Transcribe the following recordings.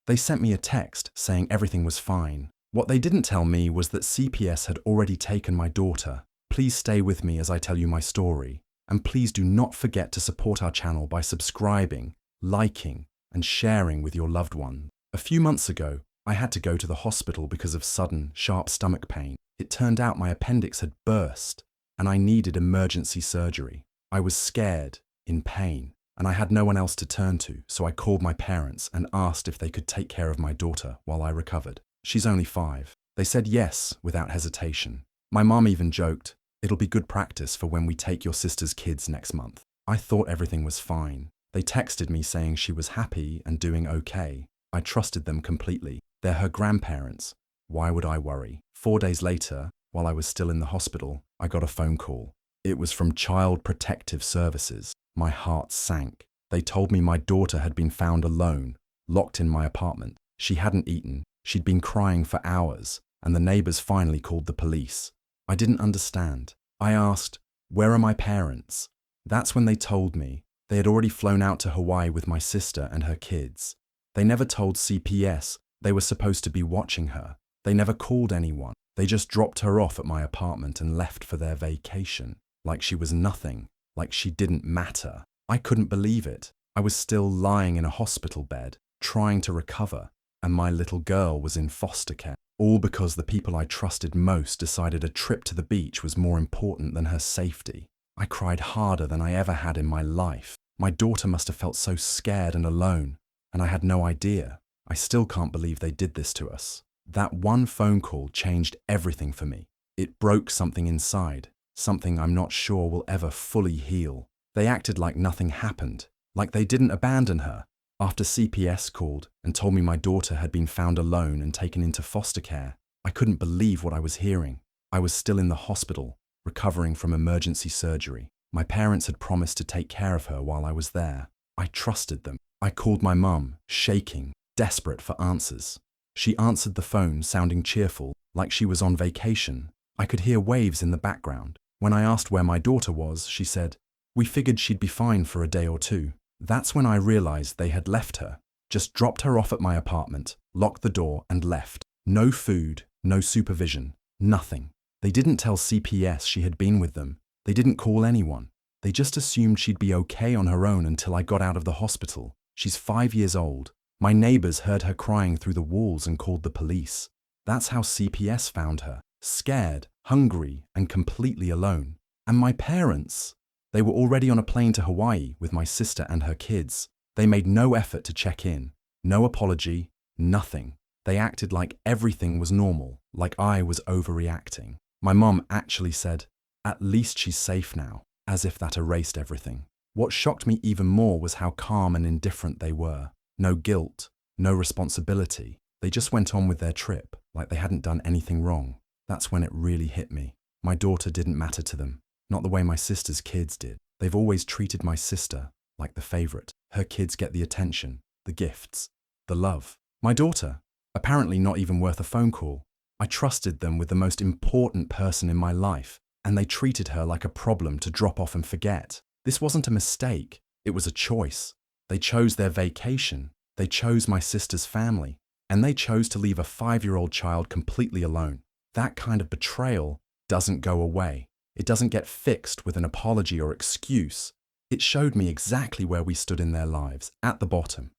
They sent me a text saying everything was fine. What they didn't tell me was that CPS had already taken my daughter. Please stay with me as I tell you my story. And please do not forget to support our channel by subscribing, liking, and sharing with your loved one. A few months ago, I had to go to the hospital because of sudden, sharp stomach pain. It turned out my appendix had burst, and I needed emergency surgery. I was scared, in pain, and I had no one else to turn to, so I called my parents and asked if they could take care of my daughter while I recovered. She's only 5. They said yes without hesitation. My mom even joked, "It'll be good practice for when we take your sister's kids next month." I thought everything was fine. They texted me saying she was happy and doing okay. I trusted them completely. They're her grandparents. Why would I worry? 4 days later, while I was still in the hospital, I got a phone call. It was from Child Protective Services. My heart sank. They told me my daughter had been found alone, locked in my apartment. She hadn't eaten. She'd been crying for hours, and the neighbors finally called the police. I didn't understand. I asked, "Where are my parents?" That's when they told me they had already flown out to Hawaii with my sister and her kids. They never told CPS they were supposed to be watching her. They never called anyone. They just dropped her off at my apartment and left for their vacation, like she was nothing, like she didn't matter. I couldn't believe it. I was still lying in a hospital bed, trying to recover, and my little girl was in foster care. All because the people I trusted most decided a trip to the beach was more important than her safety. I cried harder than I ever had in my life. My daughter must have felt so scared and alone, and I had no idea. I still can't believe they did this to us. That one phone call changed everything for me. It broke something inside, something I'm not sure will ever fully heal. They acted like nothing happened, like they didn't abandon her. After CPS called and told me my daughter had been found alone and taken into foster care, I couldn't believe what I was hearing. I was still in the hospital, recovering from emergency surgery. My parents had promised to take care of her while I was there. I trusted them. I called my mum, shaking, desperate for answers. She answered the phone, sounding cheerful, like she was on vacation. I could hear waves in the background. When I asked where my daughter was, she said, "We figured she'd be fine for a day or two." That's when I realized they had left her, just dropped her off at my apartment, locked the door and left. No food, no supervision, nothing. They didn't tell CPS she had been with them. They didn't call anyone. They just assumed she'd be okay on her own until I got out of the hospital. She's 5 years old. My neighbors heard her crying through the walls and called the police. That's how CPS found her, scared, hungry, and completely alone. And my parents? They were already on a plane to Hawaii with my sister and her kids. They made no effort to check in, no apology, nothing. They acted like everything was normal, like I was overreacting. My mom actually said, "At least she's safe now," as if that erased everything. What shocked me even more was how calm and indifferent they were. No guilt, no responsibility. They just went on with their trip, like they hadn't done anything wrong. That's when it really hit me. My daughter didn't matter to them. Not the way my sister's kids did. They've always treated my sister like the favorite. Her kids get the attention, the gifts, the love. My daughter, apparently not even worth a phone call. I trusted them with the most important person in my life, and they treated her like a problem to drop off and forget. This wasn't a mistake. It was a choice. They chose their vacation. They chose my sister's family. And they chose to leave a 5-year-old child completely alone. That kind of betrayal doesn't go away. It doesn't get fixed with an apology or excuse. It showed me exactly where we stood in their lives, at the bottom,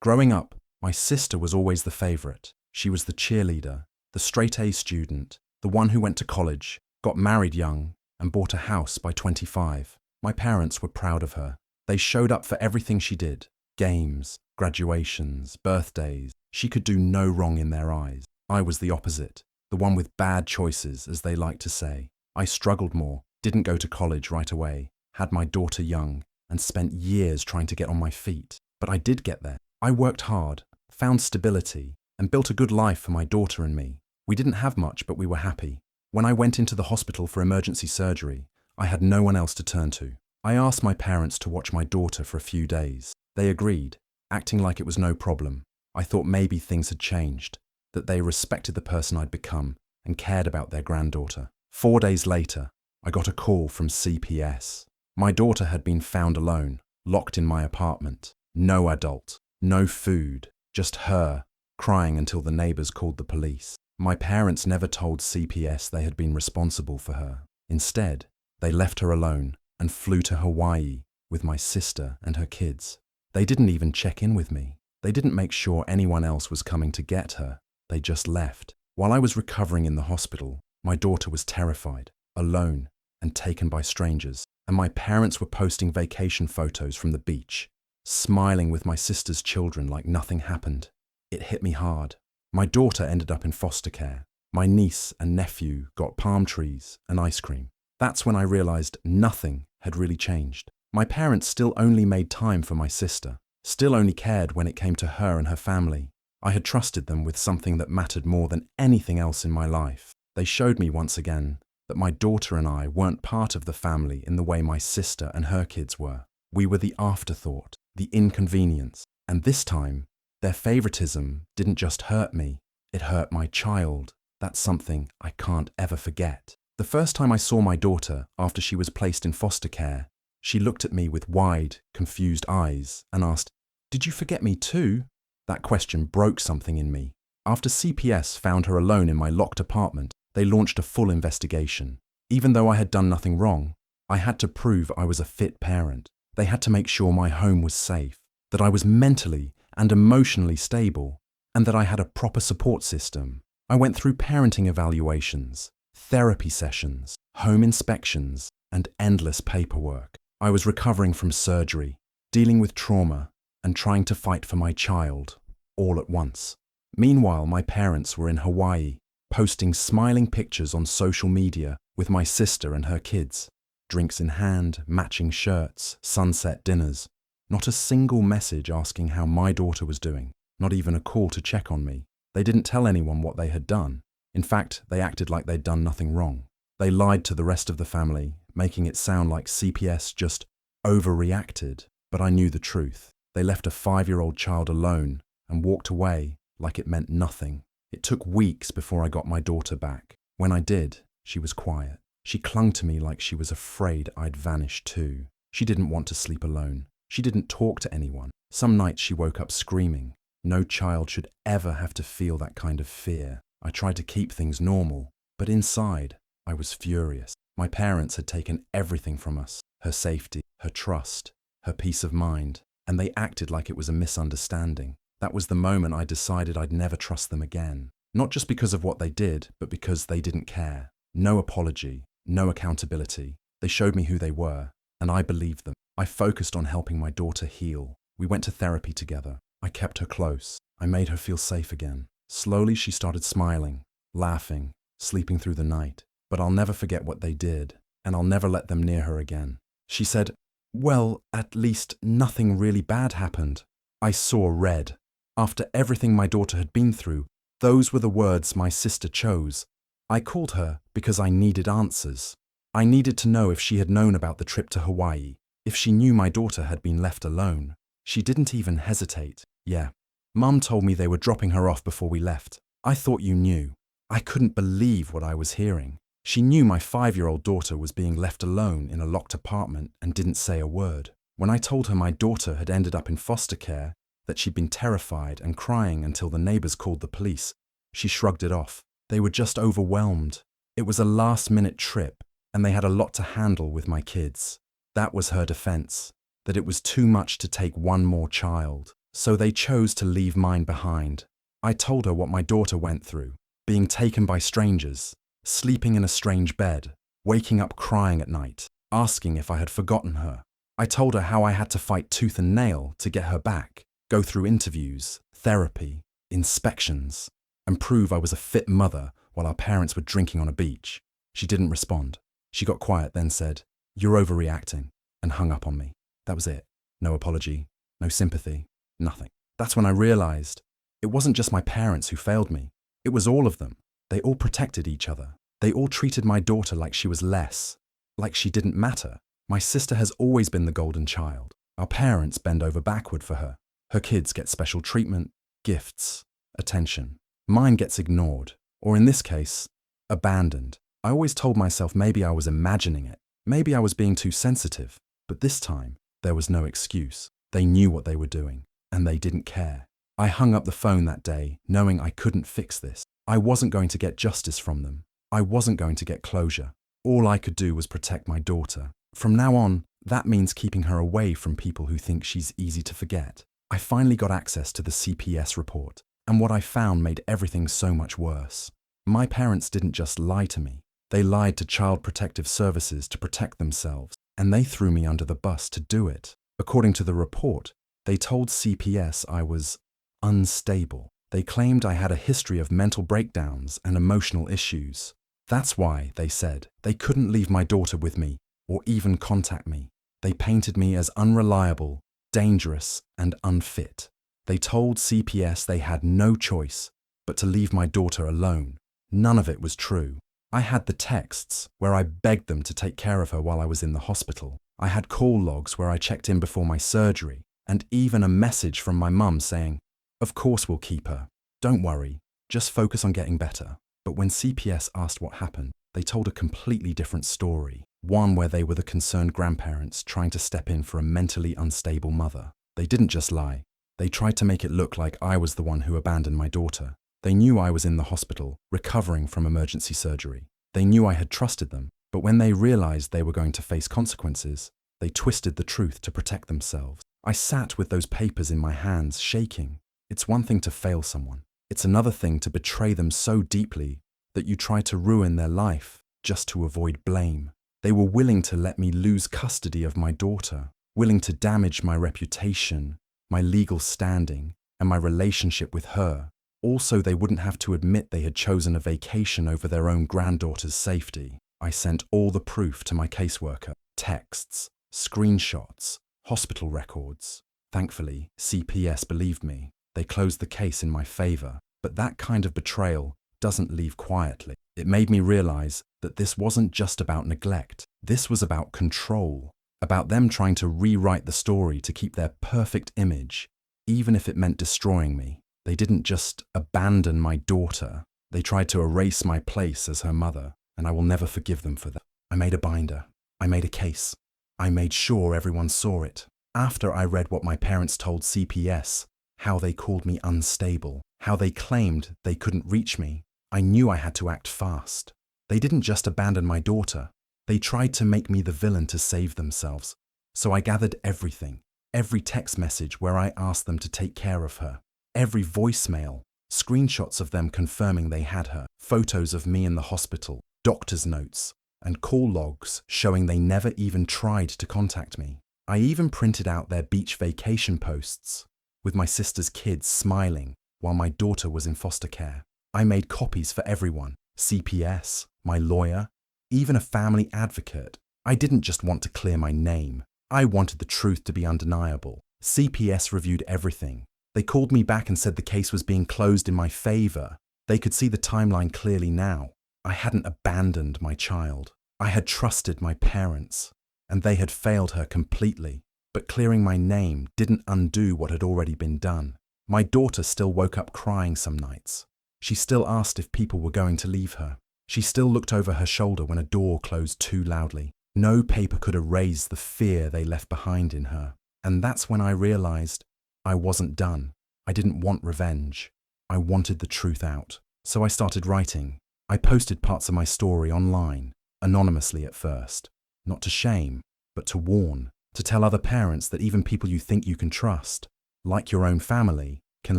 Growing up, my sister was always the favorite. She was the cheerleader, the straight-A student, the one who went to college, got married young, and bought a house by 25. My parents were proud of her. They showed up for everything she did. Games, graduations, birthdays. She could do no wrong in their eyes. I was the opposite, the one with bad choices, as they like to say. I struggled more, didn't go to college right away, had my daughter young, and spent years trying to get on my feet. But I did get there. I worked hard, found stability, and built a good life for my daughter and me. We didn't have much, but we were happy. When I went into the hospital for emergency surgery, I had no one else to turn to. I asked my parents to watch my daughter for a few days. They agreed, acting like it was no problem. I thought maybe things had changed, that they respected the person I'd become and cared about their granddaughter. 4 days later, I got a call from CPS. My daughter had been found alone, locked in my apartment. No adult, no food, Just her, crying until the neighbors called the police. My parents never told CPS they had been responsible for her. Instead, they left her alone and flew to Hawaii with my sister and her kids. They didn't even check in with me. They didn't make sure anyone else was coming to get her. They just left. While I was recovering in the hospital, my daughter was terrified, alone, and taken by strangers. And my parents were posting vacation photos from the beach, smiling with my sister's children like nothing happened. It hit me hard. My daughter ended up in foster care. My niece and nephew got palm trees and ice cream. That's when I realized nothing had really changed. My parents still only made time for my sister, still only cared when it came to her and her family. I had trusted them with something that mattered more than anything else in my life. They showed me once again that my daughter and I weren't part of the family in the way my sister and her kids were. We were the afterthought, the inconvenience. And this time, their favoritism didn't just hurt me, it hurt my child. That's something I can't ever forget. The first time I saw my daughter after she was placed in foster care, she looked at me with wide, confused eyes and asked, "Did you forget me too?" That question broke something in me. After CPS found her alone in my locked apartment, they launched a full investigation. Even though I had done nothing wrong, I had to prove I was a fit parent. They had to make sure my home was safe, that I was mentally and emotionally stable, and that I had a proper support system. I went through parenting evaluations, therapy sessions, home inspections, and endless paperwork. I was recovering from surgery, dealing with trauma, and trying to fight for my child, all at once. Meanwhile, my parents were in Hawaii, posting smiling pictures on social media with my sister and her kids. Drinks in hand, matching shirts, sunset dinners. Not a single message asking how my daughter was doing, not even a call to check on me. They didn't tell anyone what they had done. In fact, they acted like they'd done nothing wrong. They lied to the rest of the family, making it sound like CPS just overreacted. But I knew the truth. They left a 5-year-old child alone and walked away like it meant nothing. It took weeks before I got my daughter back. When I did, she was quiet. She clung to me like she was afraid I'd vanished too. She didn't want to sleep alone. She didn't talk to anyone. Some nights she woke up screaming. No child should ever have to feel that kind of fear. I tried to keep things normal, but inside, I was furious. My parents had taken everything from us, her safety, her trust, her peace of mind, and they acted like it was a misunderstanding. That was the moment I decided I'd never trust them again. Not just because of what they did, but because they didn't care. No apology, no accountability. They showed me who they were, and I believed them. I focused on helping my daughter heal. We went to therapy together. I kept her close. I made her feel safe again. Slowly she started smiling, laughing, sleeping through the night. But I'll never forget what they did, and I'll never let them near her again. She said, "Well, at least nothing really bad happened." I saw red. After everything my daughter had been through, those were the words my sister chose. I called her because I needed answers. I needed to know if she had known about the trip to Hawaii, if she knew my daughter had been left alone. She didn't even hesitate. "Yeah, Mum told me they were dropping her off before we left. I thought you knew." I couldn't believe what I was hearing. She knew my 5-year-old daughter was being left alone in a locked apartment and didn't say a word. When I told her my daughter had ended up in foster care, that she'd been terrified and crying until the neighbors called the police, she shrugged it off. They were just overwhelmed. It was a last-minute trip, and they had a lot to handle with my kids. That was her defense, that it was too much to take one more child. So they chose to leave mine behind. I told her what my daughter went through, being taken by strangers, sleeping in a strange bed, waking up crying at night, asking if I had forgotten her. I told her how I had to fight tooth and nail to get her back, go through interviews, therapy, inspections, and prove I was a fit mother while our parents were drinking on a beach. She didn't respond. She got quiet, then said, "You're overreacting," and hung up on me. That was it. No apology, no sympathy, nothing. That's when I realized it wasn't just my parents who failed me. It was all of them. They all protected each other. They all treated my daughter like she was less, like she didn't matter. My sister has always been the golden child. Our parents bend over backward for her. Her kids get special treatment, gifts, attention. Mine gets ignored, or in this case, abandoned. I always told myself maybe I was imagining it. Maybe I was being too sensitive. But this time, there was no excuse. They knew what they were doing, and they didn't care. I hung up the phone that day, knowing I couldn't fix this. I wasn't going to get justice from them. I wasn't going to get closure. All I could do was protect my daughter. From now on, that means keeping her away from people who think she's easy to forget. I finally got access to the CPS report, and what I found made everything so much worse. My parents didn't just lie to me. They lied to Child Protective Services to protect themselves, and they threw me under the bus to do it. According to the report, they told CPS I was unstable. They claimed I had a history of mental breakdowns and emotional issues. That's why, they said, they couldn't leave my daughter with me or even contact me. They painted me as unreliable, dangerous, and unfit. They told CPS they had no choice but to leave my daughter alone. None of it was true. I had the texts where I begged them to take care of her while I was in the hospital. I had call logs where I checked in before my surgery, and even a message from my mum saying, "Of course we'll keep her. Don't worry, just focus on getting better." But when CPS asked what happened, they told a completely different story. One where they were the concerned grandparents trying to step in for a mentally unstable mother. They didn't just lie. They tried to make it look like I was the one who abandoned my daughter. They knew I was in the hospital, recovering from emergency surgery. They knew I had trusted them, but when they realized they were going to face consequences, they twisted the truth to protect themselves. I sat with those papers in my hands, shaking. It's one thing to fail someone. It's another thing to betray them so deeply that you try to ruin their life just to avoid blame. They were willing to let me lose custody of my daughter, willing to damage my reputation, my legal standing, and my relationship with her. Also, they wouldn't have to admit they had chosen a vacation over their own granddaughter's safety. I sent all the proof to my caseworker, texts, screenshots, hospital records. Thankfully, CPS believed me. They closed the case in my favor. But that kind of betrayal doesn't leave quietly. It made me realize that this wasn't just about neglect. This was about control, about them trying to rewrite the story to keep their perfect image, even if it meant destroying me. They didn't just abandon my daughter. They tried to erase my place as her mother, and I will never forgive them for that. I made a binder. I made a case. I made sure everyone saw it. After I read what my parents told CPS, how they called me unstable, how they claimed they couldn't reach me, I knew I had to act fast. They didn't just abandon my daughter. They tried to make me the villain to save themselves. So I gathered everything, every text message where I asked them to take care of her, every voicemail, screenshots of them confirming they had her, photos of me in the hospital, doctor's notes, and call logs showing they never even tried to contact me. I even printed out their beach vacation posts, with my sister's kids smiling while my daughter was in foster care. I made copies for everyone, CPS, my lawyer, even a family advocate. I didn't just want to clear my name. I wanted the truth to be undeniable. CPS reviewed everything. They called me back and said the case was being closed in my favor. They could see the timeline clearly now. I hadn't abandoned my child. I had trusted my parents, and they had failed her completely. But clearing my name didn't undo what had already been done. My daughter still woke up crying some nights. She still asked if people were going to leave her. She still looked over her shoulder when a door closed too loudly. No paper could erase the fear they left behind in her. And that's when I realized I wasn't done. I didn't want revenge. I wanted the truth out. So I started writing. I posted parts of my story online, anonymously at first. Not to shame, but to warn. To tell other parents that even people you think you can trust, like your own family, can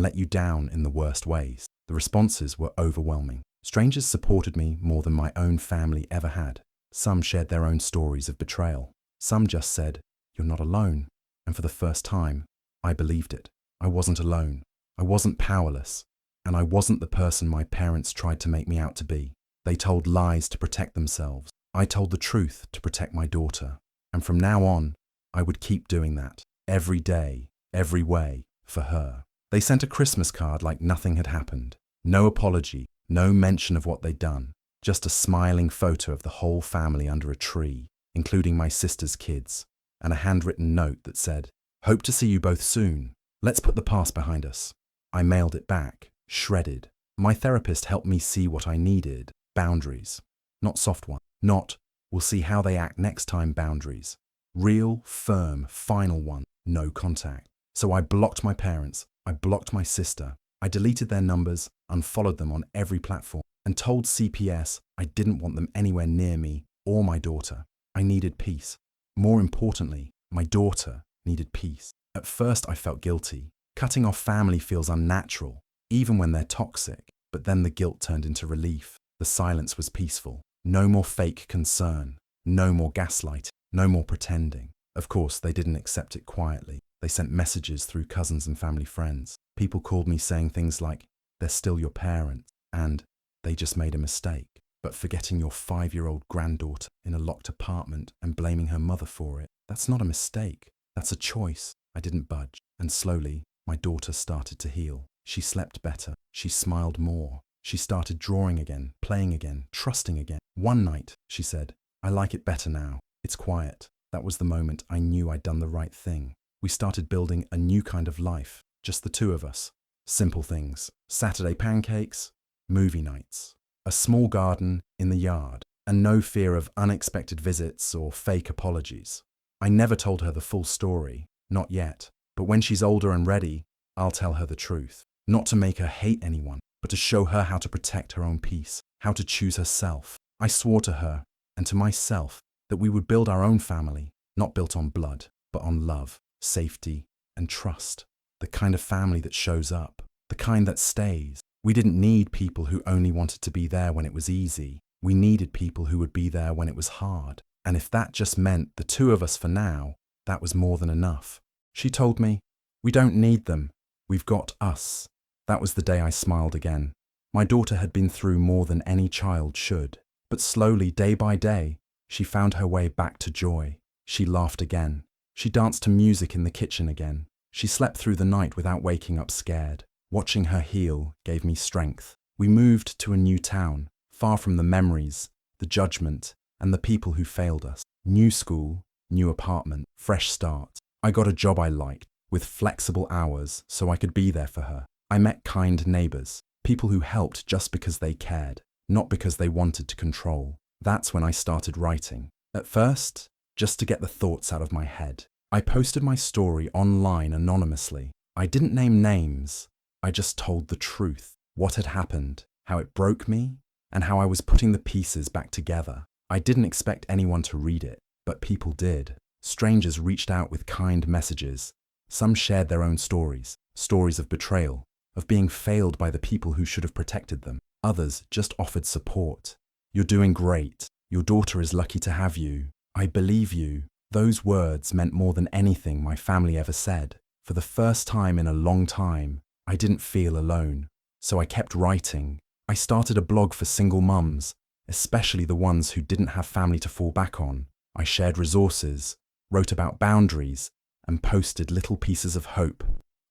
let you down in the worst ways. The responses were overwhelming. Strangers supported me more than my own family ever had. Some shared their own stories of betrayal. Some just said, "You're not alone." And for the first time, I believed it. I wasn't alone. I wasn't powerless. And I wasn't the person my parents tried to make me out to be. They told lies to protect themselves. I told the truth to protect my daughter. And from now on, I would keep doing that. Every day, every way, for her. They sent a Christmas card like nothing had happened. No apology, no mention of what they'd done. Just a smiling photo of the whole family under a tree, including my sister's kids, and a handwritten note that said, "Hope to see you both soon. Let's put the past behind us." I mailed it back, shredded. My therapist helped me see what I needed. Boundaries. Not soft ones. Not, "We'll see how they act next time" boundaries. Real, firm, final one. No contact. So I blocked my parents, I blocked my sister. I deleted their numbers, unfollowed them on every platform, and told CPS I didn't want them anywhere near me or my daughter. I needed peace. More importantly, my daughter needed peace. At first I felt guilty. Cutting off family feels unnatural, even when they're toxic. But then the guilt turned into relief. The silence was peaceful. No more fake concern. No more gaslighting. No more pretending. Of course, they didn't accept it quietly. They sent messages through cousins and family friends. People called me saying things like, "They're still your parents," and "They just made a mistake." But forgetting your 5-year-old granddaughter in a locked apartment and blaming her mother for it, that's not a mistake. That's a choice. I didn't budge. And slowly, my daughter started to heal. She slept better. She smiled more. She started drawing again, playing again, trusting again. One night, she said, "I like it better now. It's quiet." That was the moment I knew I'd done the right thing. We started building a new kind of life, just the two of us. Simple things. Saturday pancakes, movie nights, a small garden in the yard, and no fear of unexpected visits or fake apologies. I never told her the full story, not yet, but when she's older and ready, I'll tell her the truth. Not to make her hate anyone, but to show her how to protect her own peace, how to choose herself. I swore to her, and to myself, that we would build our own family, not built on blood, but on love, safety, and trust. The kind of family that shows up, the kind that stays. We didn't need people who only wanted to be there when it was easy. We needed people who would be there when it was hard. And if that just meant the two of us for now, that was more than enough. She told me, "We don't need them. We've got us." That was the day I smiled again. My daughter had been through more than any child should. But slowly, day by day, she found her way back to joy. She laughed again. She danced to music in the kitchen again. She slept through the night without waking up scared. Watching her heal gave me strength. We moved to a new town, far from the memories, the judgment, and the people who failed us. New school, new apartment, fresh start. I got a job I liked, with flexible hours, so I could be there for her. I met kind neighbors, people who helped just because they cared, not because they wanted to control. That's when I started writing. At first, just to get the thoughts out of my head. I posted my story online anonymously. I didn't name names. I just told the truth, what had happened, how it broke me, and how I was putting the pieces back together. I didn't expect anyone to read it, but people did. Strangers reached out with kind messages. Some shared their own stories, stories of betrayal, of being failed by the people who should have protected them. Others just offered support. "You're doing great. Your daughter is lucky to have you. I believe you." Those words meant more than anything my family ever said. For the first time in a long time, I didn't feel alone. So I kept writing. I started a blog for single mums, especially the ones who didn't have family to fall back on. I shared resources, wrote about boundaries, and posted little pieces of hope.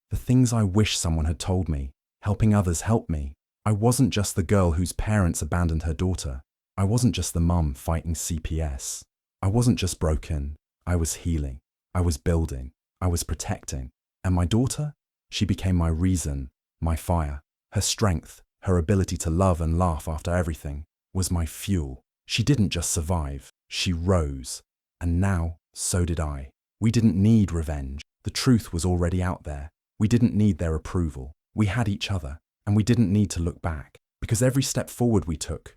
The things I wish someone had told me, helping others help me. I wasn't just the girl whose parents abandoned her daughter. I wasn't just the mum fighting CPS. I wasn't just broken. I was healing. I was building. I was protecting. And my daughter? She became my reason, my fire. Her strength, her ability to love and laugh after everything, was my fuel. She didn't just survive. She rose. And now, so did I. We didn't need revenge. The truth was already out there. We didn't need their approval. We had each other. And we didn't need to look back. Because every step forward we took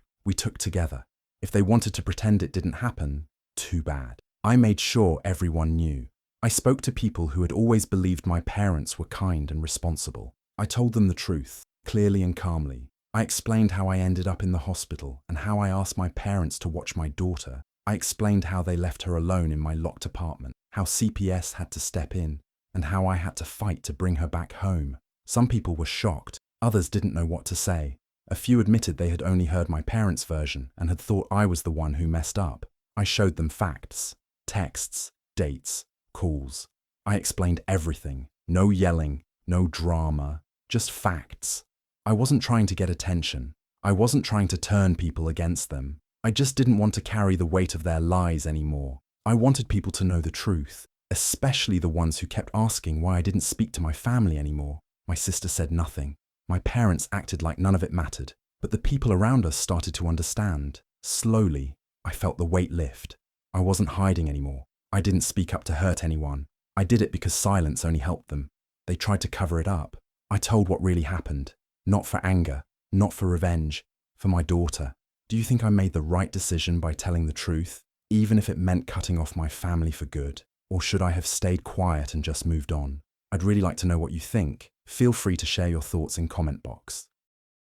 together. If they wanted to pretend it didn't happen, too bad. I made sure everyone knew. I spoke to people who had always believed my parents were kind and responsible. I told them the truth, clearly and calmly. I explained how I ended up in the hospital and how I asked my parents to watch my daughter. I explained how they left her alone in my locked apartment, how CPS had to step in, and how I had to fight to bring her back home. Some people were shocked. Others didn't know what to say. A few admitted they had only heard my parents' version and had thought I was the one who messed up. I showed them facts, texts, dates, calls. I explained everything. No yelling, no drama, just facts. I wasn't trying to get attention. I wasn't trying to turn people against them. I just didn't want to carry the weight of their lies anymore. I wanted people to know the truth, especially the ones who kept asking why I didn't speak to my family anymore. My sister said nothing. My parents acted like none of it mattered, but the people around us started to understand. Slowly, I felt the weight lift. I wasn't hiding anymore. I didn't speak up to hurt anyone. I did it because silence only helped them. They tried to cover it up. I told what really happened, not for anger, not for revenge, for my daughter. Do you think I made the right decision by telling the truth, even if it meant cutting off my family for good? Or should I have stayed quiet and just moved on? I'd really like to know what you think. Feel free to share your thoughts in comment box.